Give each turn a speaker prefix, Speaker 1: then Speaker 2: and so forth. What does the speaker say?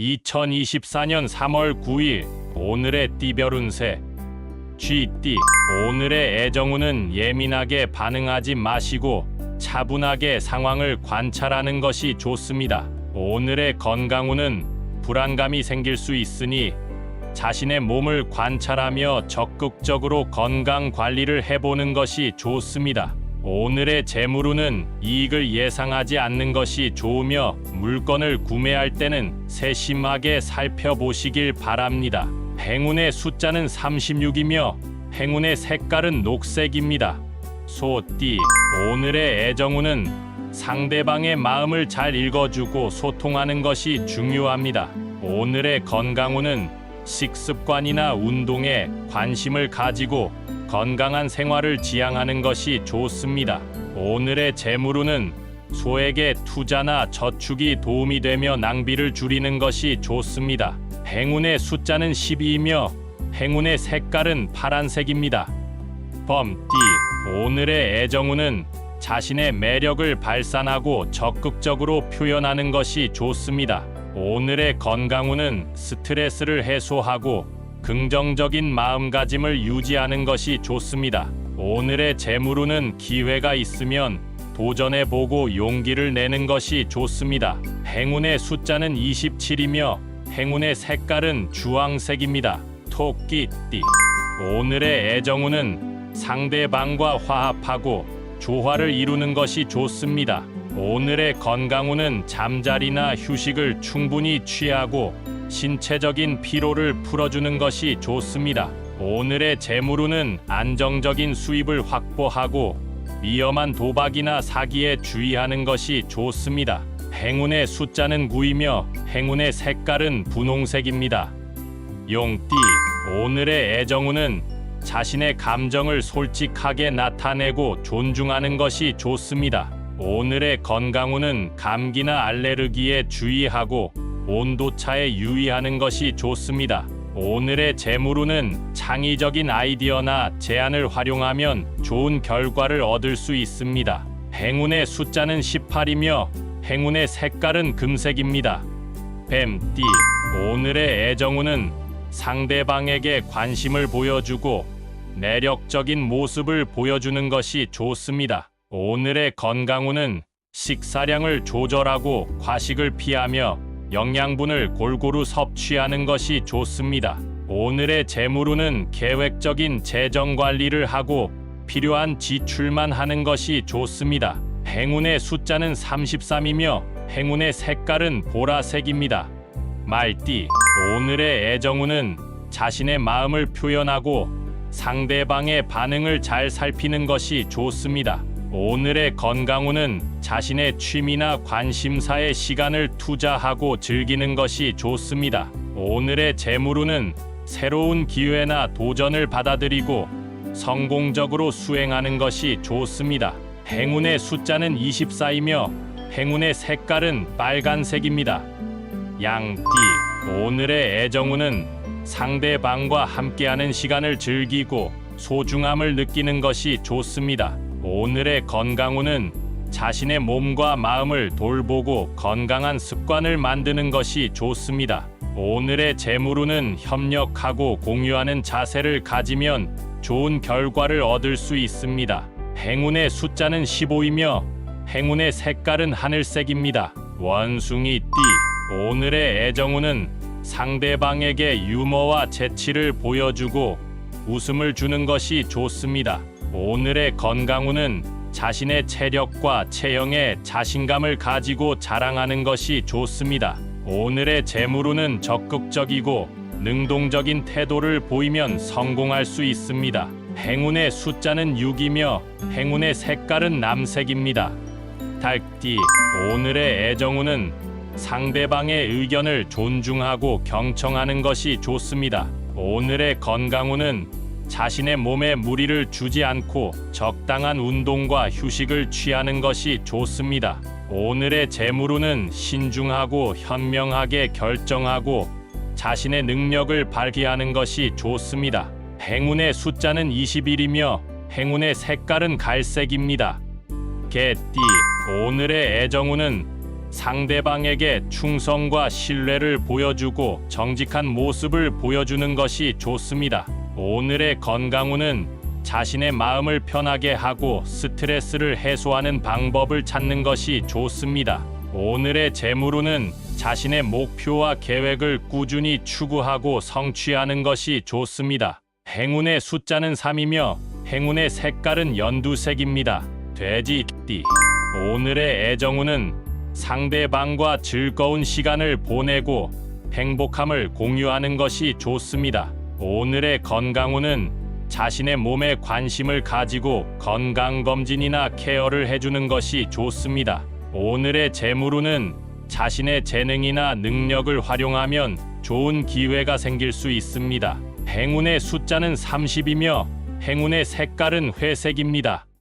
Speaker 1: 2024년 3월 9일 오늘의 띠별 운세. 쥐띠. 오늘의 애정운은 예민하게 반응하지 마시고 차분하게 상황을 관찰하는 것이 좋습니다. 오늘의 건강운은 불안감이 생길 수 있으니 자신의 몸을 관찰하며 적극적으로 건강 관리를 해보는 것이 좋습니다. 오늘의 재물운은 이익을 예상하지 않는 것이 좋으며 물건을 구매할 때는 세심하게 살펴보시길 바랍니다. 행운의 숫자는 36이며 행운의 색깔은 녹색입니다. 소띠. 오늘의 애정운은 상대방의 마음을 잘 읽어주고 소통하는 것이 중요합니다. 오늘의 건강운은 식습관이나 운동에 관심을 가지고 건강한 생활을 지향하는 것이 좋습니다. 오늘의 재물운은 소액의 투자나 저축이 도움이 되며 낭비를 줄이는 것이 좋습니다. 행운의 숫자는 12이며 행운의 색깔은 파란색입니다. 범띠. 오늘의 애정운은 자신의 매력을 발산하고 적극적으로 표현하는 것이 좋습니다. 오늘의 건강운은 스트레스를 해소하고 긍정적인 마음가짐을 유지하는 것이 좋습니다. 오늘의 재물운은 기회가 있으면 도전해보고 용기를 내는 것이 좋습니다. 행운의 숫자는 27이며 행운의 색깔은 주황색입니다. 토끼띠. 오늘의 애정운은 상대방과 화합하고 조화를 이루는 것이 좋습니다. 오늘의 건강운은 잠자리나 휴식을 충분히 취하고 신체적인 피로를 풀어주는 것이 좋습니다. 오늘의 재물운은 안정적인 수입을 확보하고 위험한 도박이나 사기에 주의하는 것이 좋습니다. 행운의 숫자는 9이며 행운의 색깔은 분홍색입니다. 용띠. 오늘의 애정운은 자신의 감정을 솔직하게 나타내고 존중하는 것이 좋습니다. 오늘의 건강운은 감기나 알레르기에 주의하고 온도차에 유의하는 것이 좋습니다. 오늘의 재물운은 창의적인 아이디어나 제안을 활용하면 좋은 결과를 얻을 수 있습니다. 행운의 숫자는 18이며 행운의 색깔은 금색입니다. 뱀띠. 오늘의 애정운은 상대방에게 관심을 보여주고 매력적인 모습을 보여주는 것이 좋습니다. 오늘의 건강운은 식사량을 조절하고 과식을 피하며 영양분을 골고루 섭취하는 것이 좋습니다. 오늘의 재물운은 계획적인 재정 관리를 하고 필요한 지출만 하는 것이 좋습니다. 행운의 숫자는 33이며 행운의 색깔은 보라색입니다. 말띠. 오늘의 애정운은 자신의 마음을 표현하고 상대방의 반응을 잘 살피는 것이 좋습니다. 오늘의 건강운은 자신의 취미나 관심사에 시간을 투자하고 즐기는 것이 좋습니다. 오늘의 재물운은 새로운 기회나 도전을 받아들이고 성공적으로 수행하는 것이 좋습니다. 행운의 숫자는 24이며 행운의 색깔은 빨간색입니다. 양띠. 오늘의 애정운은 상대방과 함께하는 시간을 즐기고 소중함을 느끼는 것이 좋습니다. 오늘의 건강운은 자신의 몸과 마음을 돌보고 건강한 습관을 만드는 것이 좋습니다. 오늘의 재물운은 협력하고 공유하는 자세를 가지면 좋은 결과를 얻을 수 있습니다. 행운의 숫자는 15이며 행운의 색깔은 하늘색입니다. 원숭이띠. 오늘의 애정운은 상대방에게 유머와 재치를 보여주고 웃음을 주는 것이 좋습니다. 오늘의 건강운은 자신의 체력과 체형에 자신감을 가지고 자랑하는 것이 좋습니다. 오늘의 재물운은 적극적이고 능동적인 태도를 보이면 성공할 수 있습니다. 행운의 숫자는 6이며 행운의 색깔은 남색입니다. 닭띠. 오늘의 애정운은 상대방의 의견을 존중하고 경청하는 것이 좋습니다. 오늘의 건강운은 자신의 몸에 무리를 주지 않고 적당한 운동과 휴식을 취하는 것이 좋습니다. 오늘의 재물운은 신중하고 현명하게 결정하고 자신의 능력을 발휘하는 것이 좋습니다. 행운의 숫자는 21이며 행운의 색깔은 갈색입니다. 개띠. 오늘의 애정운은 상대방에게 충성과 신뢰를 보여주고 정직한 모습을 보여주는 것이 좋습니다. 오늘의 건강운은 자신의 마음을 편하게 하고 스트레스를 해소하는 방법을 찾는 것이 좋습니다. 오늘의 재물운은 자신의 목표와 계획을 꾸준히 추구하고 성취하는 것이 좋습니다. 행운의 숫자는 3이며 행운의 색깔은 연두색입니다. 돼지띠. 오늘의 애정운은 상대방과 즐거운 시간을 보내고 행복함을 공유하는 것이 좋습니다. 오늘의 건강운은 자신의 몸에 관심을 가지고 건강검진이나 케어를 해주는 것이 좋습니다. 오늘의 재물운은 자신의 재능이나 능력을 활용하면 좋은 기회가 생길 수 있습니다. 행운의 숫자는 30이며 행운의 색깔은 회색입니다.